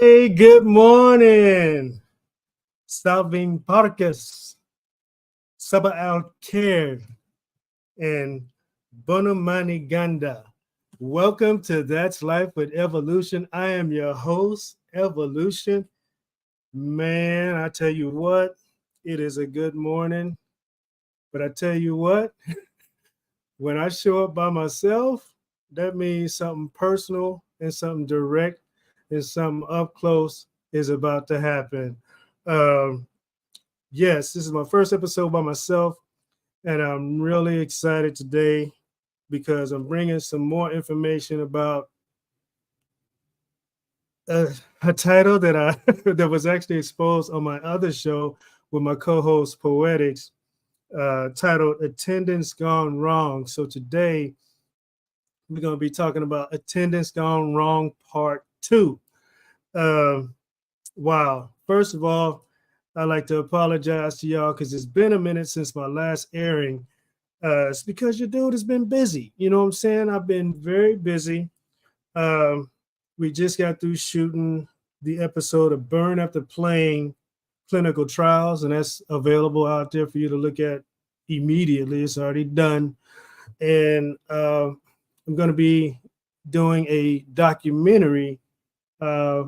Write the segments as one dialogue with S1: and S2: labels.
S1: Hey, good morning. Salving Parkas, Saba al Khair, and Bonamani Ganda. Welcome to That's Life with Evolution. I am your host, Evolution. Man, I tell you what, it is a good morning. But I tell you what, when I show up by myself, that means something personal and something direct and something up close is about to happen. Um, yes, this is my first episode by myself, and I'm really excited today because I'm bringing some more information about uh, a title that I that was actually exposed on my other show with my co-host Poetics, titled "Attendance Gone Wrong." So today we're going to be talking about attendance gone wrong part two. Um, wow. First of all, I'd like to apologize to y'all because it's been a minute since my last airing. It's because your dude has been busy. You know what I'm saying? I've been very busy. Um, we just got through shooting the episode of Burn After Playing Clinical Trials, and that's available out there for you to look at immediately. It's already done. And I'm going to be doing a documentary,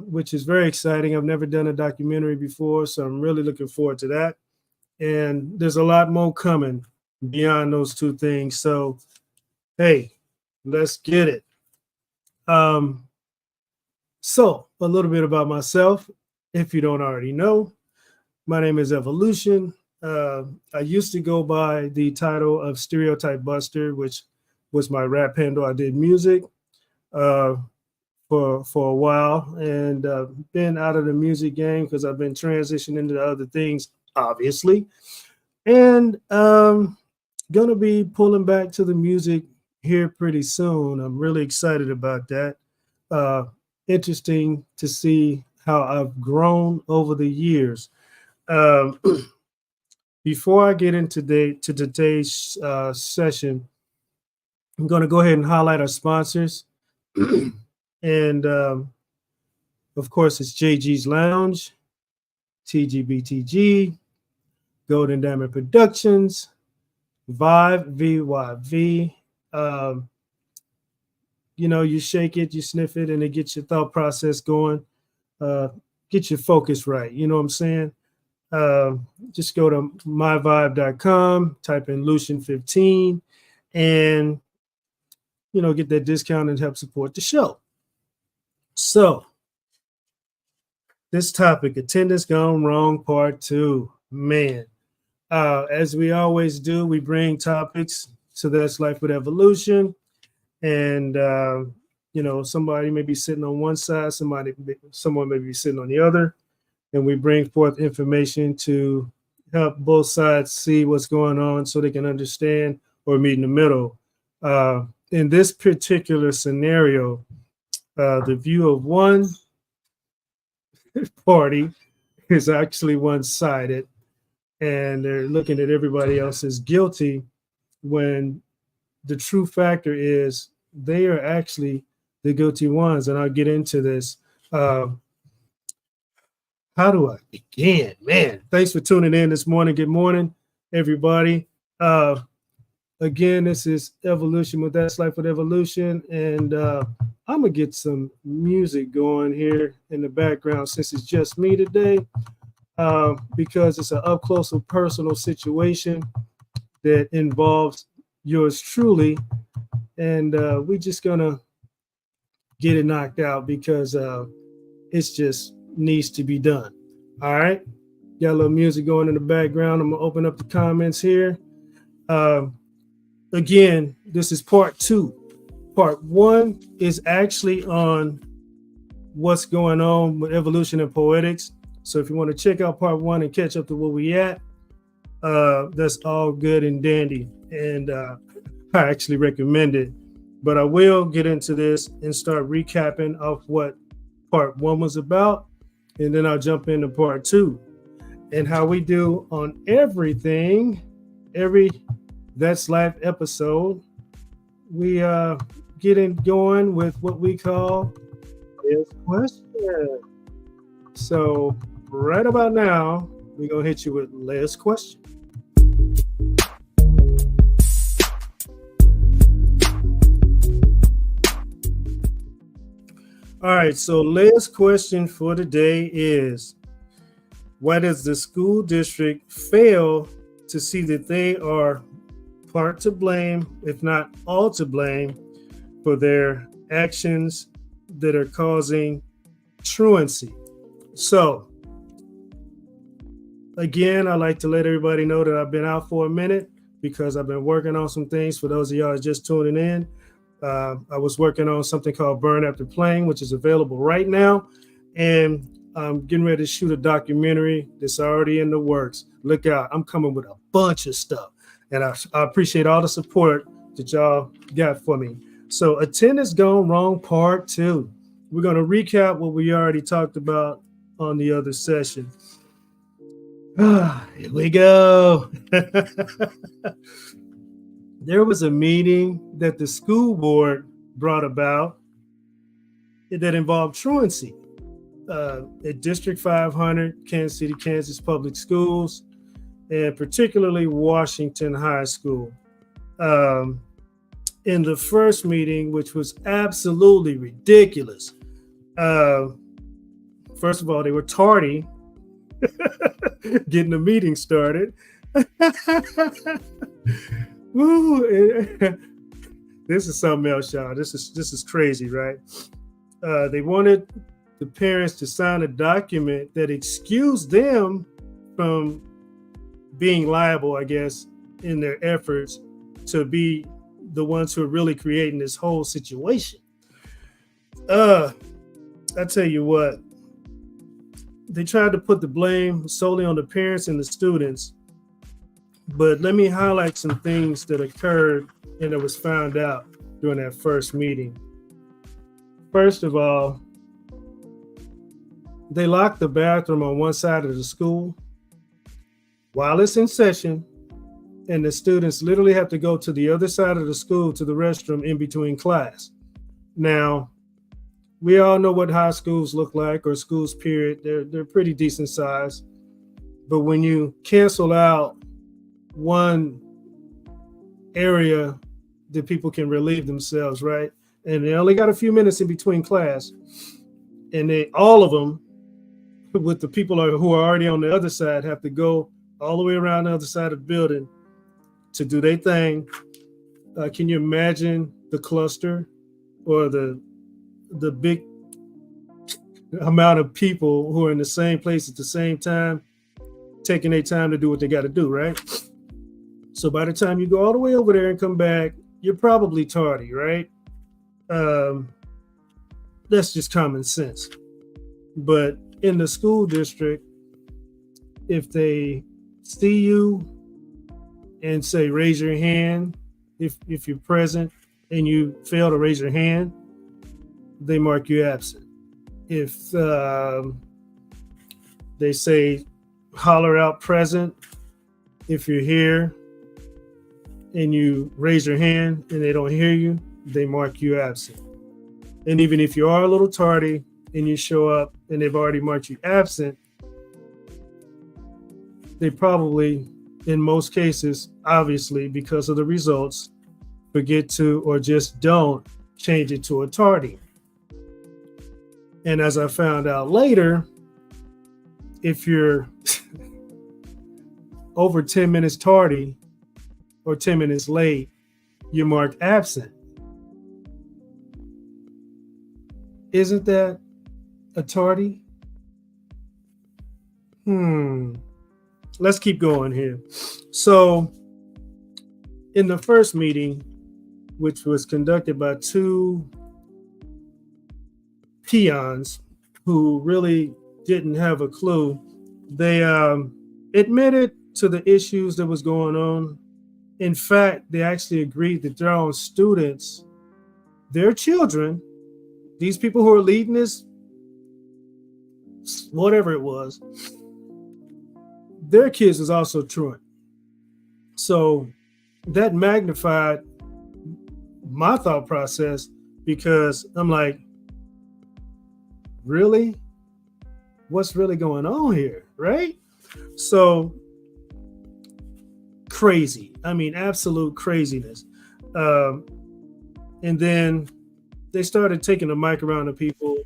S1: which is very exciting. I've never done a documentary before, so I'm really looking forward to that. And there's a lot more coming beyond those two things. So, hey, let's get it. Um, so, a little bit about myself, if you don't already know. My name is Evolution. I used to go by the title of Stereotype Buster, which was my rap handle. I did music uh, for a while, and been out of the music game because I've been transitioning into other things, obviously, and gonna be pulling back to the music here pretty soon. I'm really excited about that. Uh, Interesting to see how I've grown over the years. Um, Before I get into today's session, I'm going to go ahead and highlight our sponsors. And of course, it's JG's Lounge, TGBTG, Golden Diamond Productions, Vive, VYV. Um, you shake it, you sniff it, and it gets your thought process going, uh, get your focus right. You know what I'm saying? Uh, just go to myvibe.com, type in Lucian 15, and get that discount and help support the show. So, this topic, attendance gone wrong, part two. Man, as we always do, we bring topics to That's Life with Evolution, and somebody may be sitting on one side, someone may be sitting on the other, and we bring forth information to help both sides see what's going on so they can understand or meet in the middle. In this particular scenario, the view of one party is actually one-sided, and they're looking at everybody else as guilty when the true factor is they are actually the guilty ones. And I'll get into this. How do I begin? Man, thanks for tuning in this morning. Good morning, everybody. Again, this is Evolution with That's Life with Evolution, and I'm gonna get some music going here in the background since it's just me today, because it's an up close and personal situation that involves yours truly, and we just gonna get it knocked out because it's just needs to be done. All right, got a little music going in the background. I'm gonna open up the comments here. Again, this is part two. Part one is actually on what's going on with evolution and poetics. So if you want to check out part one and catch up to where we at, that's all good and dandy. And I actually recommend it. But I will get into this and start recapping of what part one was about. And then I'll jump into part two. And how we do on everything, every That's Life episode, we get in going with what we call this question. So right about now, we're going to hit you with Leia's question. All right, so Leia's question for today is, why does the school district fail to see that they are part to blame, if not all to blame, for their actions that are causing truancy? So, again, I like to let everybody know that I've been out for a minute because I've been working on some things. For those of y'all just tuning in, I was working on something called Burn After Playing, which is available right now. And I'm getting ready to shoot a documentary that's already in the works. Look out, I'm coming with a bunch of stuff. And I appreciate all the support that y'all got for me. So attendance gone wrong part 2. We're going to recap what we already talked about on the other session. Here we go. There was a meeting that the school board brought about that involved truancy at District 500, Kansas City, Kansas Public Schools, and particularly Washington High School. In the first meeting, which was absolutely ridiculous, first of all, they were tardy getting the meeting started. Woo. This is something else, y'all. This is crazy, right? They wanted the parents to sign a document that excused them from being liable, I guess, in their efforts to be the ones who are really creating this whole situation. I tell you what, they tried to put the blame solely on the parents and the students. But let me highlight some things that occurred and that was found out during that first meeting. First of all, they locked the bathroom on one side of the school while it's in session, and the students literally have to go to the other side of the school to the restroom in between class. Now, we all know what high schools look like, or schools period. They're pretty decent size. But when you cancel out one area that people can relieve themselves, right? And they only got a few minutes in between class, and they all of them, with the people who are already on the other side, have to go all the way around the other side of the building to do their thing. Can you imagine the cluster or the big amount of people who are in the same place at the same time, taking their time to do what they got to do, right? So by the time you go all the way over there and come back, you're probably tardy, right? That's just common sense. But in the school district, if they see you and say, raise your hand, if you're present and you fail to raise your hand, they mark you absent. If they say, holler out present, if you're here and you raise your hand and they don't hear you, they mark you absent. And even if you are a little tardy and you show up and they've already marked you absent, they probably, in most cases, obviously, because of the results, forget to or just don't change it to a tardy. And as I found out later, if you're over 10 minutes tardy or 10 minutes late, you're marked absent. Isn't that a tardy? Let's keep going here. So in the first meeting, which was conducted by two peons who really didn't have a clue, they admitted to the issues that was going on. In fact, they actually agreed that their own students, their children, these people who are leading this, whatever it was, their kids was also truant. So that magnified my thought process, because I'm like, really? what's really going on here, right? So crazy. I mean, absolute craziness. Um, and then they started taking the mic around to people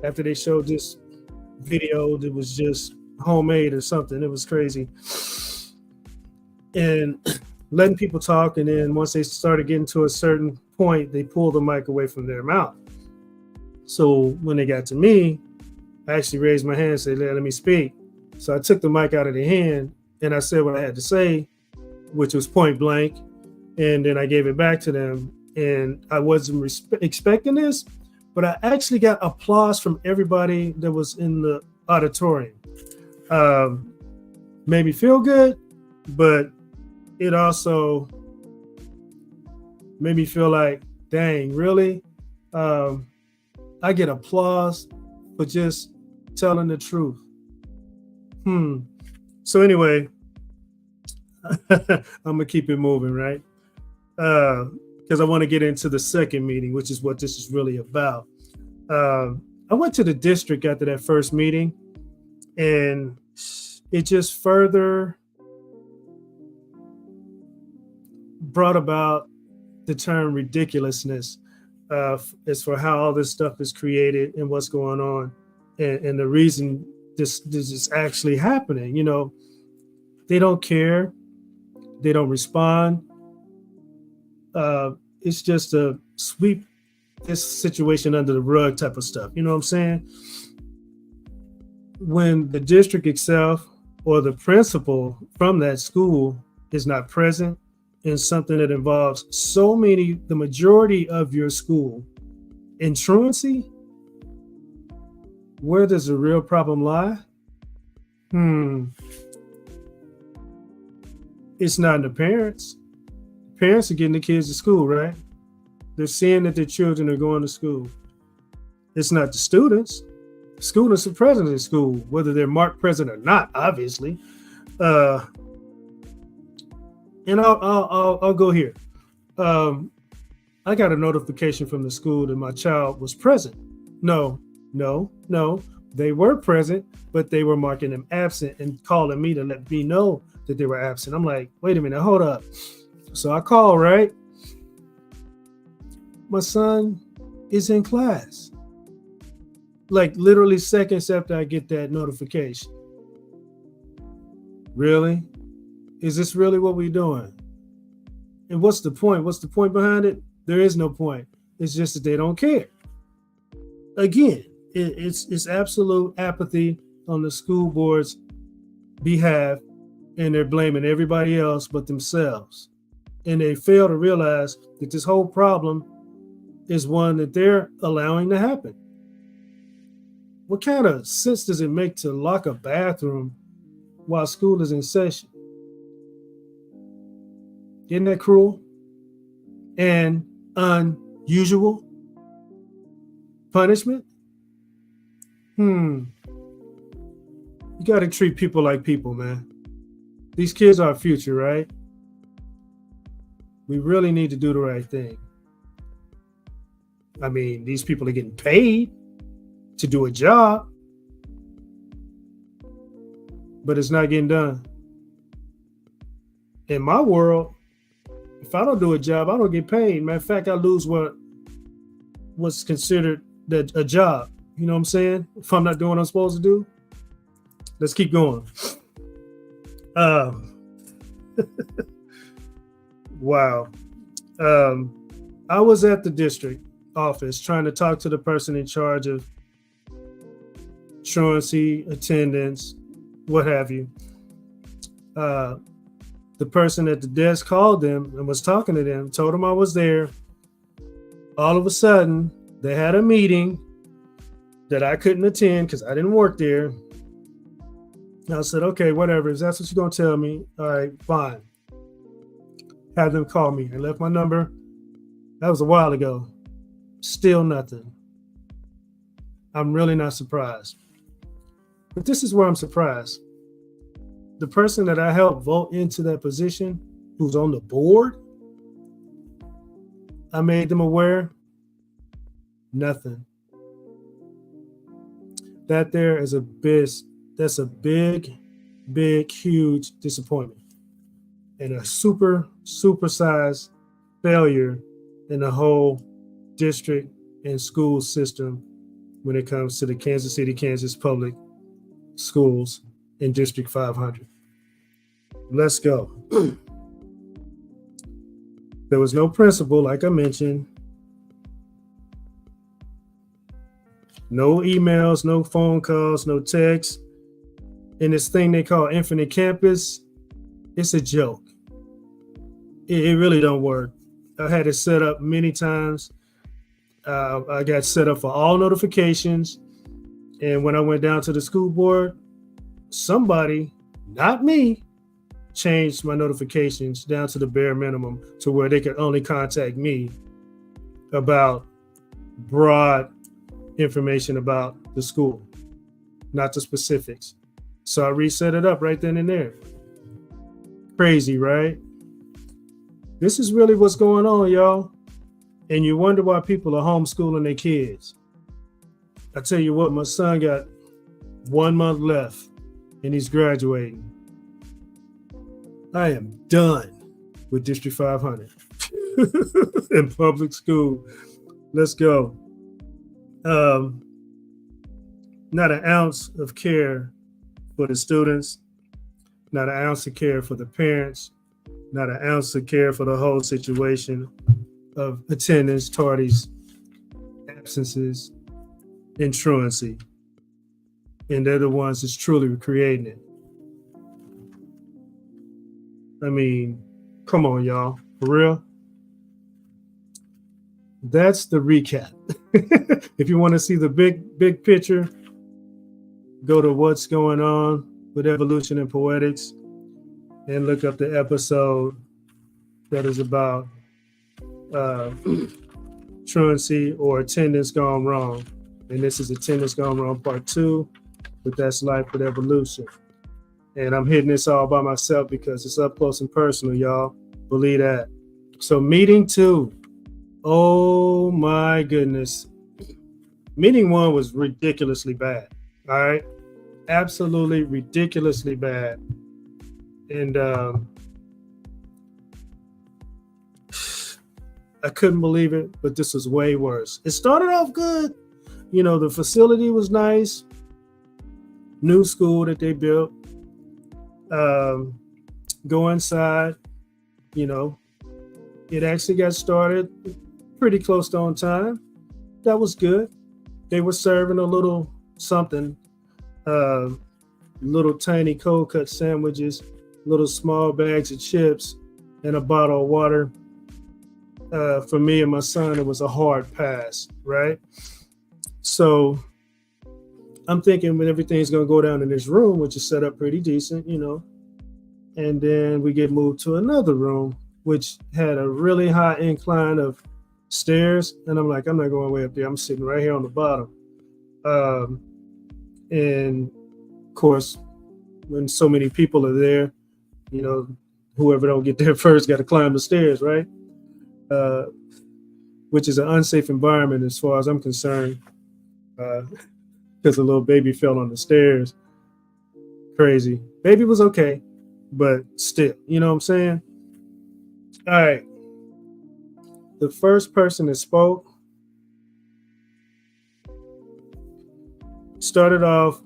S1: after they showed this video that was just homemade or something. It was crazy. And letting people talk. And then once they started getting to a certain point, they pulled the mic away from their mouth. So when they got to me, I actually raised my hand and said, let me speak. So I took the mic out of their hand and I said what I had to say, which was point blank. And then I gave it back to them. And I wasn't expecting this, but I actually got applause from everybody that was in the auditorium. Made me feel good, but it also made me feel like, dang, really? I get applause for just telling the truth. So anyway, I'm gonna keep it moving, right? Because I want to get into the second meeting, which is what this is really about. I went to the district after that first meeting, and it just further brought about the term ridiculousness as for how all this stuff is created and what's going on, and the reason this is actually happening. You know, they don't care, they don't respond. It's just a sweep this situation under the rug type of stuff. You know what I'm saying? When the district itself or the principal from that school is not present in something that involves the majority of your school in truancy, where does the real problem lie? It's not in the parents. Parents are getting the kids to school, right? They're seeing that their children are going to school. It's not the students. Students are present in school, whether they're marked present or not, obviously. And I'll go here. I got a notification from the school that my child was present. No. They were present, but they were marking them absent and calling me to let me know that they were absent. I'm like, wait a minute, hold up. So I call, right? My son is in class. Like literally seconds after I get that notification. Really? Is this really what we're doing? And what's the point? What's the point behind it? There is no point. It's just that they don't care. Again, it's absolute apathy on the school board's behalf, and they're blaming everybody else but themselves. And they fail to realize that this whole problem is one that they're allowing to happen. What kind of sense does it make to lock a bathroom while school is in session? Isn't that cruel and unusual punishment? You got to treat people like people, man. These kids are our future, right? We really need to do the right thing. I mean, these people are getting paid to do a job, but it's not getting done. In my world, if I don't do a job, I don't get paid. Matter of fact, I lose what's considered a job. You know what I'm saying? If I'm not doing what I'm supposed to do. Let's keep going. Wow. I was at the district office trying to talk to the person in charge of truancy, attendance, what have you. The person at the desk called them and was talking to them, told them I was there. All of a sudden, they had a meeting that I couldn't attend because I didn't work there. And I said, okay, whatever. If that's what you're going to tell me, all right, fine. Have them call me. I left my number. That was a while ago. Still nothing. I'm really not surprised. But this is where I'm surprised. The person that I helped vote into that position, who's on the board, I made them aware. Nothing. That there is that's a big, huge disappointment and a supersized failure in the whole district and school system when it comes to the Kansas City, Kansas public schools in District 500. Let's go. There was no principal, like I mentioned. No emails, no phone calls, no texts. And this thing they call Infinite Campus, it's a joke. It really don't work. I had it set up many times. I got set up for all notifications. And when I went down to the school board, somebody, not me, changed my notifications down to the bare minimum to where they could only contact me about broad information about the school, not the specifics. So I reset it up right then and there. Crazy, right? This is really what's going on, y'all. And you wonder why people are homeschooling their kids. I tell you what, my son got 1 month left and he's graduating. I am done with District 500 in public school. Let's go. Not an ounce of care for the students, not an ounce of care for the parents, not an ounce of care for the whole situation of attendance, tardies, absences, and truancy. And they're the ones that's truly creating it. I mean, come on, y'all, for real. That's the recap. If you want to see the big picture, go to What's Going On with Evolution and Poetics and look up the episode that is about truancy or attendance gone wrong. And this is Attendance Gone Wrong Part 2, but that's Life with Evolution. And I'm hitting this all by myself because it's up close and personal, y'all. Believe that. So meeting 2. Oh my goodness. Meeting 1 was ridiculously bad. All right. Absolutely ridiculously bad. And I couldn't believe it, but this was way worse. It started off good. You know, the facility was nice. New school that they built. Go inside, you know, it actually got started pretty close to on time. That was good. They were serving a little something, little tiny cold cut sandwiches, little small bags of chips, and a bottle of water. For me and my son, it was a hard pass, right? So I'm thinking when everything's going to go down in this room, which is set up pretty decent, you know, and then we get moved to another room, which had a really high incline of stairs. And I'm like, I'm not going way up there. I'm sitting right here on the bottom. And of course, when so many people are there, you know, whoever don't get there first got to climb the stairs, right? Which is an unsafe environment as far as I'm concerned, because a little baby fell on the stairs. Crazy. Baby was okay, but still, you know what I'm saying? All right. The first person that spoke started off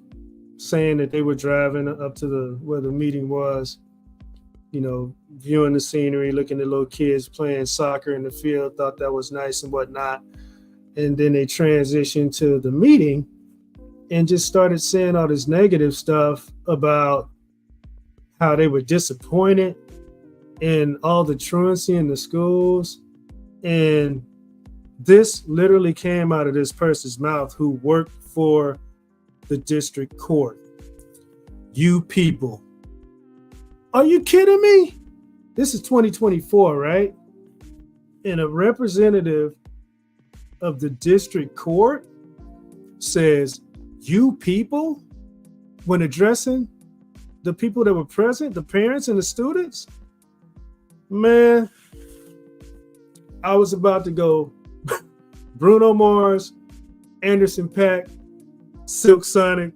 S1: saying that they were driving up to where the meeting was, you know, viewing the scenery, looking at little kids playing soccer in the field, thought that was nice and whatnot. And then they transitioned to the meeting and just started saying all this negative stuff about how they were disappointed in all the truancy in the schools. And this literally came out of this person's mouth who worked for the district court. You people. Are you kidding me? This is 2024, right? And a representative of the district court says, you people, when addressing the people that were present, the parents and the students. Man, I was about to go Bruno Mars, Anderson .Paak, Silk Sonic,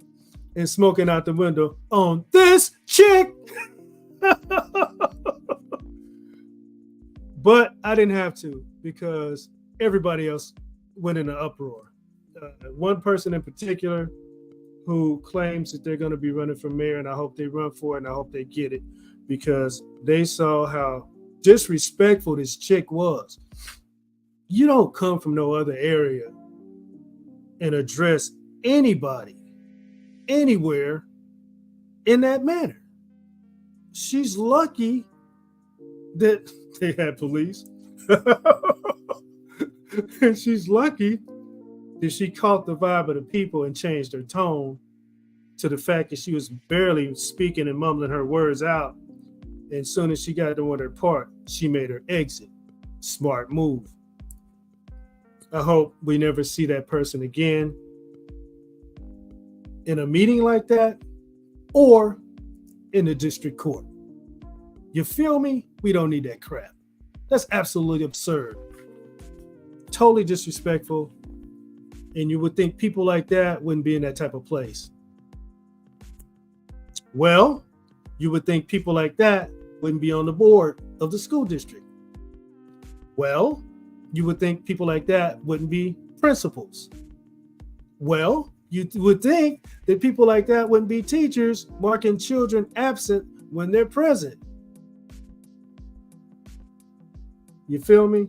S1: and smoking out the window on this chick. But I didn't have to because everybody else went in an uproar. One person in particular who claims that they're going to be running for mayor, and I hope they run for it, and I hope they get it, because they saw how disrespectful this chick was. You don't come from no other area and address anybody, anywhere, in that manner. She's lucky that they had police. And she's lucky that she caught the vibe of the people and changed her tone to the fact that she was barely speaking and mumbling her words out. And as soon as she got to her part, she made her exit. Smart move. I hope we never see that person again in a meeting like that or in the district court. You feel me? We don't need that crap. That's absolutely absurd. Totally disrespectful. And you would think people like that wouldn't be in that type of place. Well, you would think people like that wouldn't be on the board of the school district. Well, you would think people like that wouldn't be principals. Well, you would think that people like that wouldn't be teachers marking children absent when they're present. You feel me?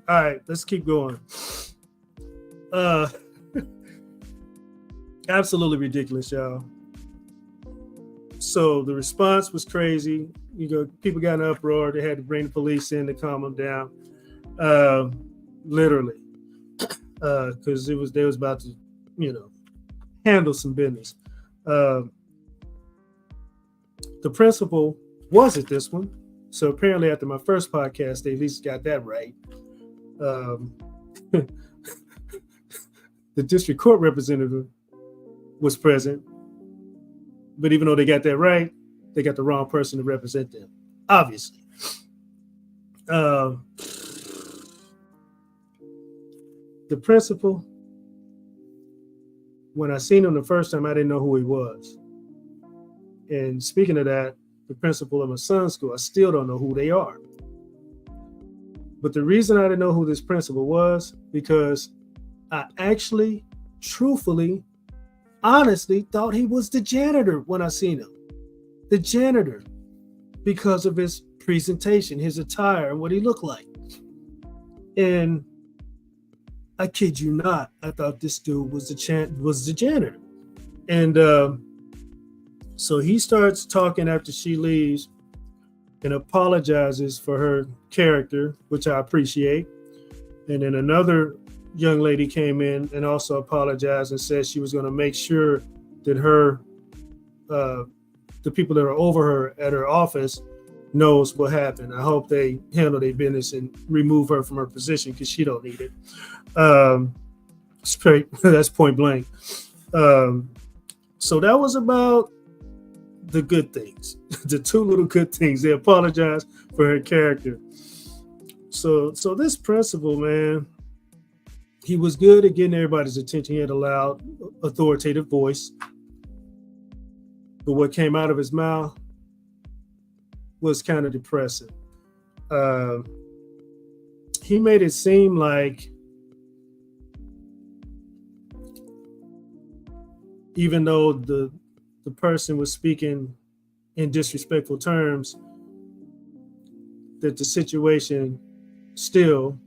S1: All right, let's keep going. Absolutely ridiculous, y'all. So the response was crazy. People got in an uproar. They had to bring the police in to calm them down. Literally, because they was about to, handle some business. The principal was at this one, so apparently after my first podcast, they at least got that right. The district court representative was present, but even though they got that right, they got the wrong person to represent them, obviously. The principal, when I seen him the first time, I didn't know who he was. And speaking of that, the principal of my son's school, I still don't know who they are. But the reason I didn't know who this principal was, because I actually, truthfully, honestly thought he was the janitor when I seen him. The janitor, because of his presentation, his attire, and what he looked like. And I kid you not, I thought this dude was the janitor. And so he starts talking after she leaves and apologizes for her character, which I appreciate. And then another young lady came in and also apologized and said she was going to make sure that the people that are over her at her office knows what happened. I hope they handle their business and remove her from her position because she don't need it. Straight, that's point blank. So that was about the good things, the two little good things. They apologized for her character. So this principal, man, he was good at getting everybody's attention. He had a loud, authoritative voice. But what came out of his mouth was kind of depressing. He made it seem like even though the person was speaking in disrespectful terms, that the situation still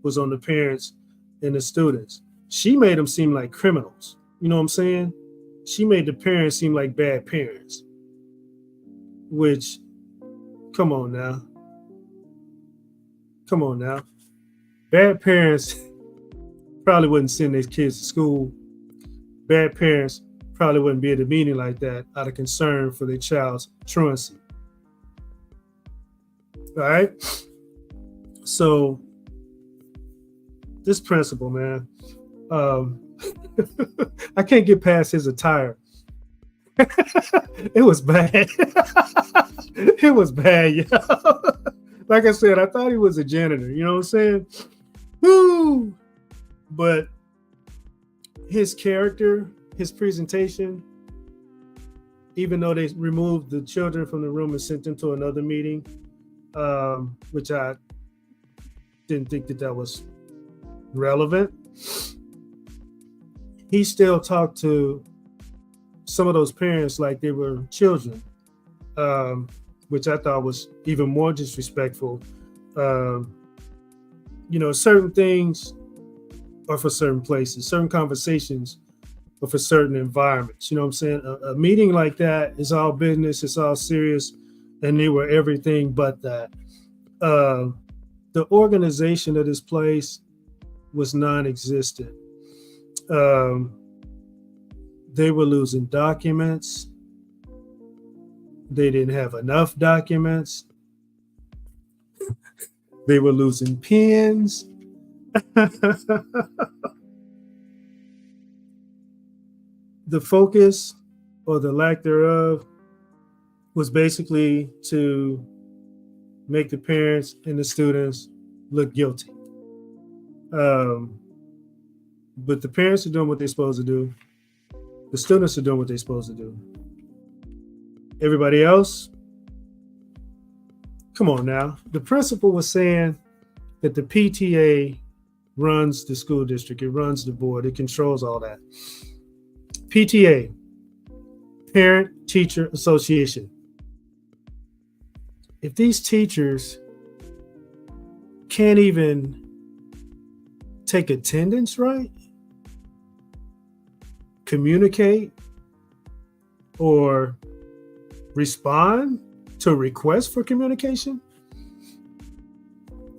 S1: was on the parents and the students. She made them seem like criminals. You know what I'm saying? She made the parents seem like bad parents. Which, come on now. Bad parents probably wouldn't send their kids to school. Bad parents probably wouldn't be at a meeting like that out of concern for their child's truancy. All right? So, this principal, man, I can't get past his attire. It was bad. It was bad, yo. Like I said, I thought he was a janitor, you know what I'm saying? Woo! But his character his presentation, even though they removed the children from the room and sent them to another meeting, which I didn't think that was relevant, he still talked to some of those parents like they were children, which I thought was even more disrespectful. Certain things are for certain places, certain conversations are for certain environments. You know what I'm saying? A meeting like that is all business, it's all serious, and they were everything but that. The organization of this place was non-existent. They were losing documents. They didn't have enough documents. They were losing pens. The focus, or the lack thereof, was basically to make the parents and the students look guilty. But the parents are doing what they're supposed to do. The students are doing what they're supposed to do. Everybody else, come on now. The principal was saying that the PTA runs the school district. It runs the board. It controls all that. PTA, Parent Teacher Association. If these teachers can't even take attendance right, communicate, or respond to requests for communication,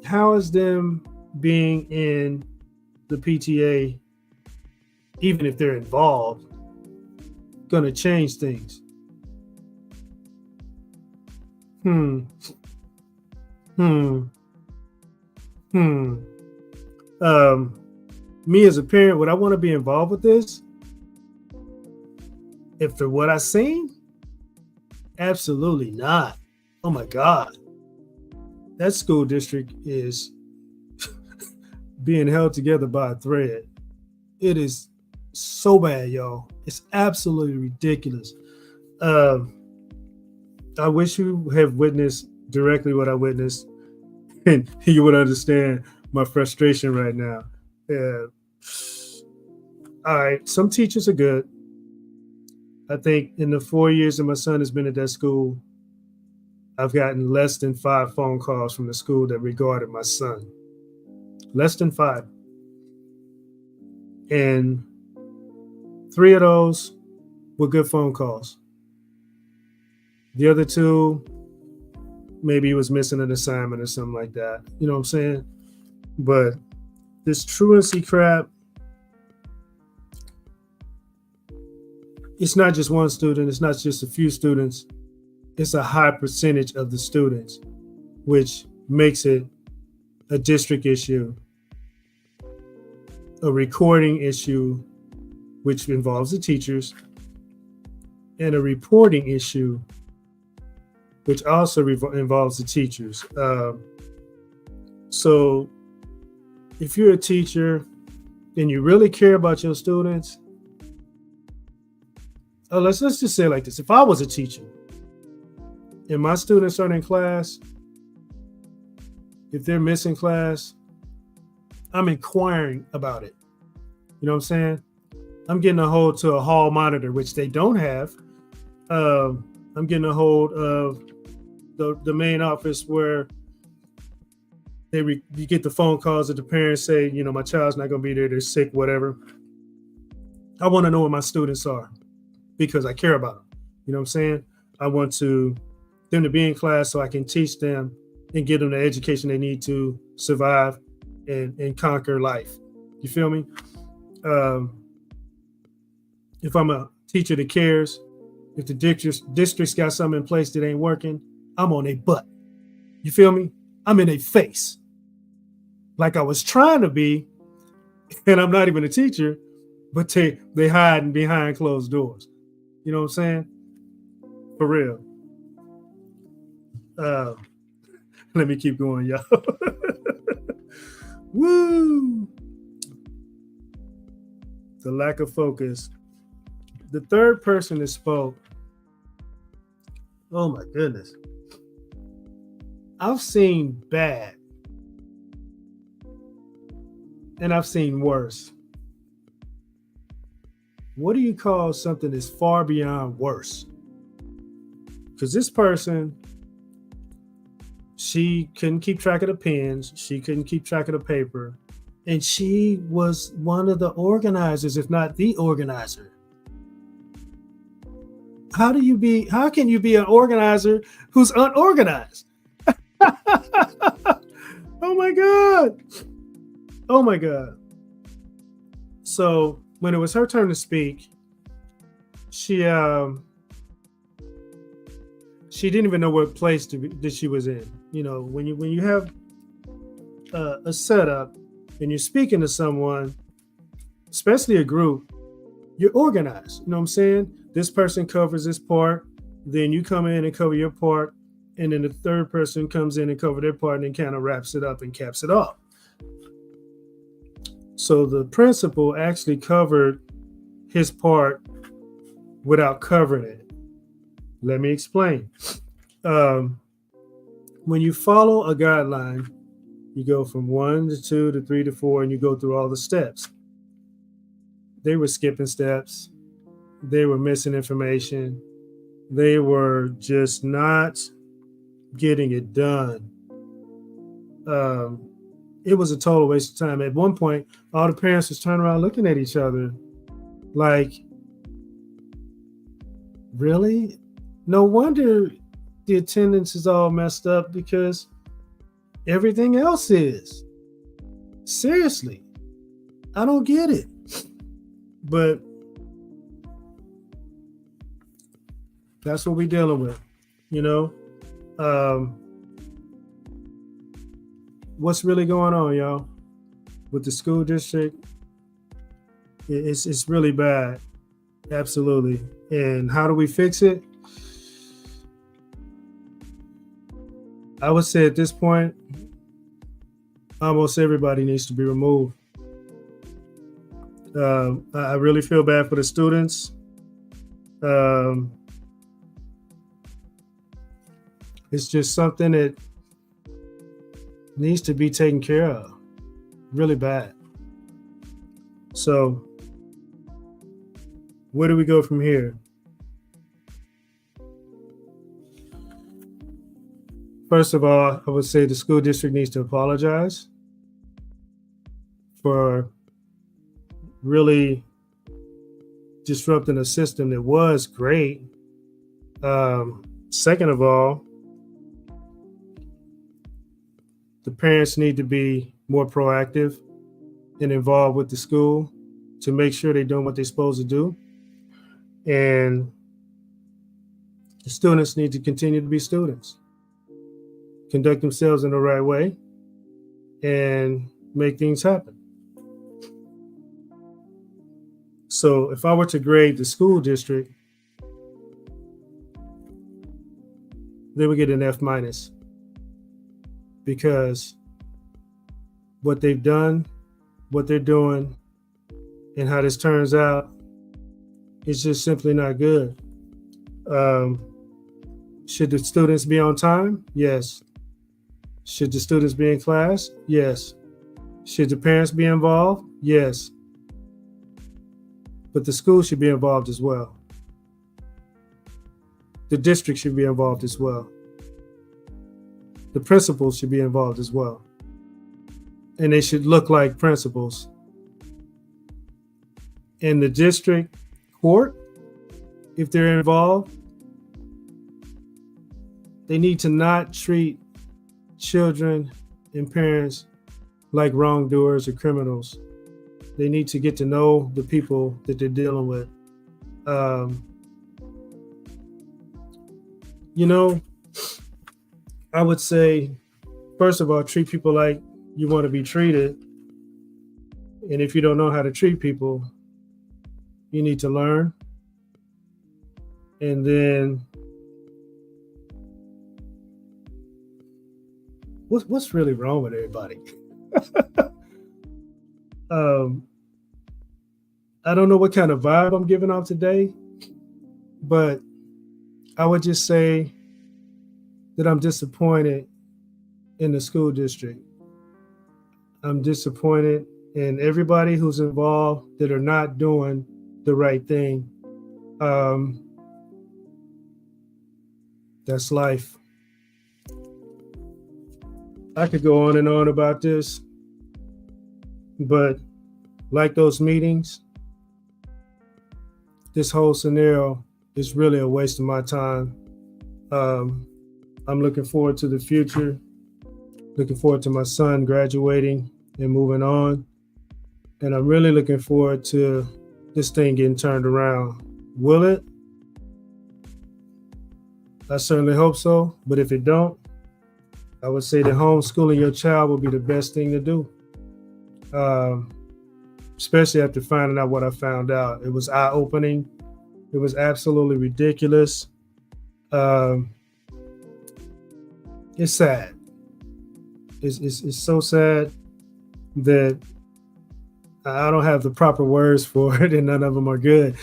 S1: how is them being in the PTA, even if they're involved, going to change things? Me as a parent, would I want to be involved with this? If for what I seen? Absolutely not. Oh my God. That school district is being held together by a thread. It is so bad, y'all. It's absolutely ridiculous. I wish you have witnessed directly what I witnessed, and you would understand my frustration right now. All right, some teachers are good. I think in the 4 years that my son has been at that school, I've gotten less than 5 phone calls from the school that regarded my son. Less than 5. And 3 of those were good phone calls. The other 2, maybe he was missing an assignment or something like that. You know what I'm saying? But this truancy crap, it's not just one student. It's not just a few students. It's a high percentage of the students, which makes it a district issue, a recording issue, which involves the teachers, and a reporting issue, which also involves the teachers. So if you're a teacher and you really care about your students, let's just say it like this. If I was a teacher and my students aren't in class, if they're missing class, I'm inquiring about it. You know what I'm saying? I'm getting a hold to a hall monitor, which they don't have. I'm getting a hold of the main office where you get the phone calls that the parents say, my child's not going to be there, they're sick, whatever. I want to know where my students are because I care about them. You know what I'm saying? I want them to be in class so I can teach them and give them the education they need to survive and conquer life. You feel me? If I'm a teacher that cares, if the district's got something in place that ain't working, I'm on their butt. You feel me? I'm in their face. Like I was trying to be, and I'm not even a teacher, but they hiding behind closed doors. You know what I'm saying? For real. Let me keep going, y'all. Woo! The lack of focus The third person that spoke, oh my goodness. I've seen bad and I've seen worse. What do you call something that's far beyond worse? Because this person, she couldn't keep track of the pens, she couldn't keep track of the paper, and she was one of the organizers, if not the organizer. How can you be an organizer who's unorganized? Oh my God. Oh my God. So when it was her turn to speak, she didn't even know what place that she was in. You know, when you have a setup and you're speaking to someone, especially a group, you're organized. You know what I'm saying? This person covers this part, then you come in and cover your part, and then the third person comes in and cover their part and then kind of wraps it up and caps it off. So the principal actually covered his part without covering it. Let me explain. When you follow a guideline, you go from 1 to 2 to 3 to 4, and you go through all the steps. They were skipping steps. They were missing information. They were just not getting it done. It was a total waste of time. At one point, all the parents was turning around looking at each other like, really? No wonder the attendance is all messed up, because everything else is. Seriously, I don't get it. But that's what we're dealing with, you know. What's really going on, y'all, with the school district? It's really bad, absolutely. And how do we fix it? I would say at this point, almost everybody needs to be removed. I really feel bad for the students. It's just something that needs to be taken care of really bad. So where do we go from here? First of all, I would say the school district needs to apologize for really disrupting a system that was great. Second of all, the parents need to be more proactive and involved with the school to make sure they're doing what they're supposed to do. And the students need to continue to be students, conduct themselves in the right way, and make things happen. So if I were to grade the school district, they would get an F-, because what they've done, what they're doing, and how this turns out is just simply not good. Should the students be on time? Yes. Should the students be in class? Yes. Should the parents be involved? Yes. But the school should be involved as well. The district should be involved as well. The principals should be involved as well. And they should look like principals. In the district court, if they're involved, they need to not treat children and parents like wrongdoers or criminals. They need to get to know the people that they're dealing with. I would say, first of all, treat people like you want to be treated. And if you don't know how to treat people, you need to learn. And then, what's really wrong with everybody? I don't know what kind of vibe I'm giving off today, but I would just say that I'm disappointed in the school district. I'm disappointed in everybody who's involved that are not doing the right thing. Um, that's life. I could go on and on about this, but like those meetings, this whole scenario is really a waste of my time. Um, I'm looking forward to the future, looking forward to my son graduating and moving on. And I'm really looking forward to this thing getting turned around. Will it? I certainly hope so. But if it don't, I would say that homeschooling your child would be the best thing to do. Especially after finding out what I found out. It was eye-opening. It was absolutely ridiculous. It's sad. It's so sad that I don't have the proper words for it, and none of them are good.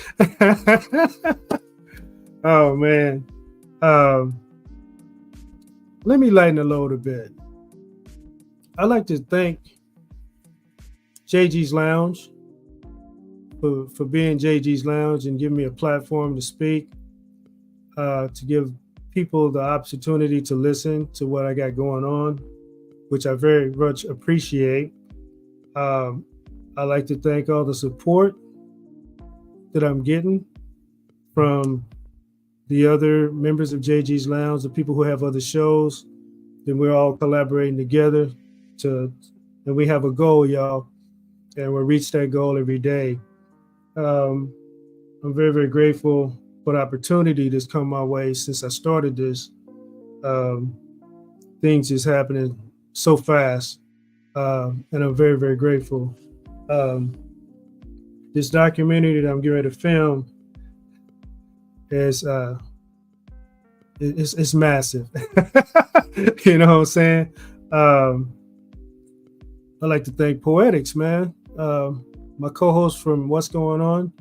S1: Oh man. Let me lighten the load a bit. I'd like to thank JG's Lounge for being JG's Lounge and giving me a platform to speak, to give people the opportunity to listen to what I got going on, which I very much appreciate. I'd like to thank all the support that I'm getting from the other members of JG's Lounge, the people who have other shows. Then we're all collaborating together and we have a goal, y'all, and we'll reach that goal every day. I'm very, very grateful for the opportunity that's come my way since I started this. Things is happening so fast, and I'm very, very grateful. This documentary that I'm getting ready to film is it's massive. You know what I'm saying? I'd like to thank Poetics, man, my co-host from What's Going On,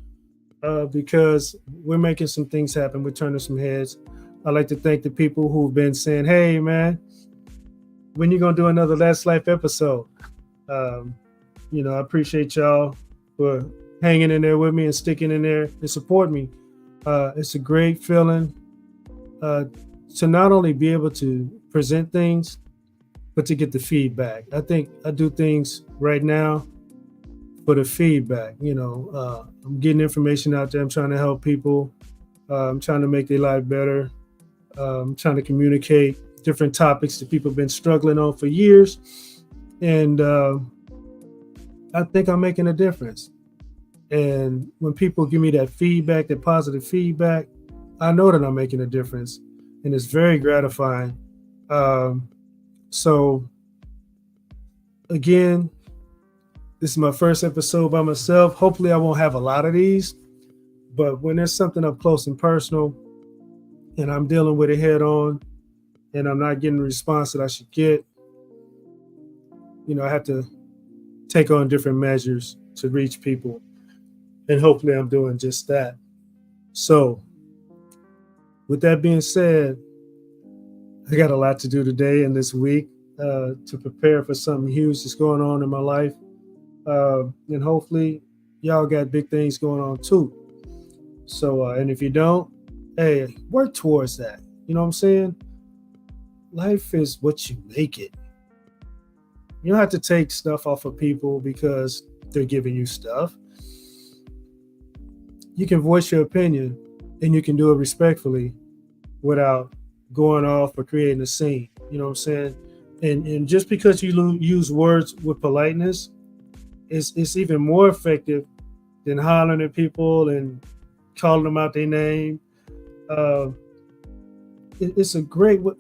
S1: because we're making some things happen. We're turning some heads. I'd like to thank the people who've been saying, hey, man, when you going to do another Last Life episode? I appreciate y'all for hanging in there with me and sticking in there and support me. It's a great feeling to not only be able to present things, but to get the feedback. I think I do things right now for the feedback. I'm getting information out there. I'm trying to help people. I'm trying to make their life better. I'm trying to communicate different topics that people have been struggling on for years. And I think I'm making a difference. And when people give me that feedback, that positive feedback, I know that I'm making a difference. And it's very gratifying. So again, this is my first episode by myself. Hopefully I won't have a lot of these, but when there's something up close and personal and I'm dealing with it head on and I'm not getting the response that I should get, I have to take on different measures to reach people. And hopefully I'm doing just that. So with that being said, I got a lot to do today and this week to prepare for something huge that's going on in my life. And hopefully y'all got big things going on too. So, and if you don't, hey, work towards that. You know what I'm saying? Life is what you make it. You don't have to take stuff off of people because they're giving you stuff. You can voice your opinion and you can do it respectfully without going off or creating a scene. You know what I'm saying? And just because you use words with politeness, it's even more effective than hollering at people and calling them out their name.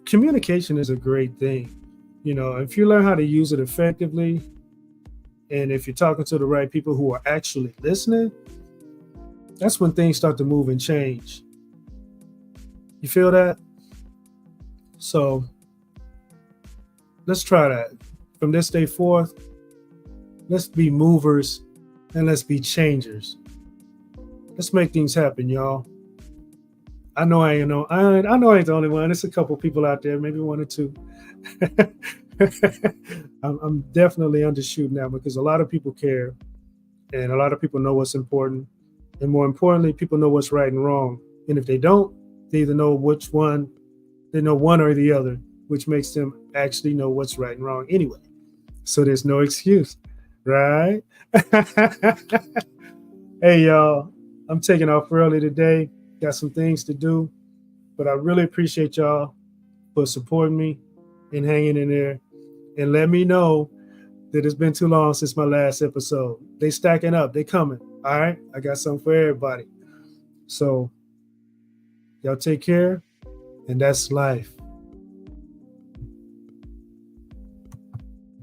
S1: Communication is a great thing. If you learn how to use it effectively, and if you're talking to the right people who are actually listening, that's when things start to move and change. You feel that? So let's try that. From this day forth, let's be movers and let's be changers. Let's make things happen, y'all. I know I ain't no, I know I ain't the only one. There's a couple people out there, maybe one or two. I'm definitely undershooting now because a lot of people care, and a lot of people know what's important, and more importantly, people know what's right and wrong. And if they don't, they either know which one, they know one or the other, which makes them actually know what's right and wrong anyway. So there's no excuse, right? Hey, y'all, I'm taking off early today. Got some things to do, but I really appreciate y'all for supporting me and hanging in there. And let me know that it's been too long since my last episode. They stacking up, they coming. All right, I got something for everybody. So y'all take care, and that's life.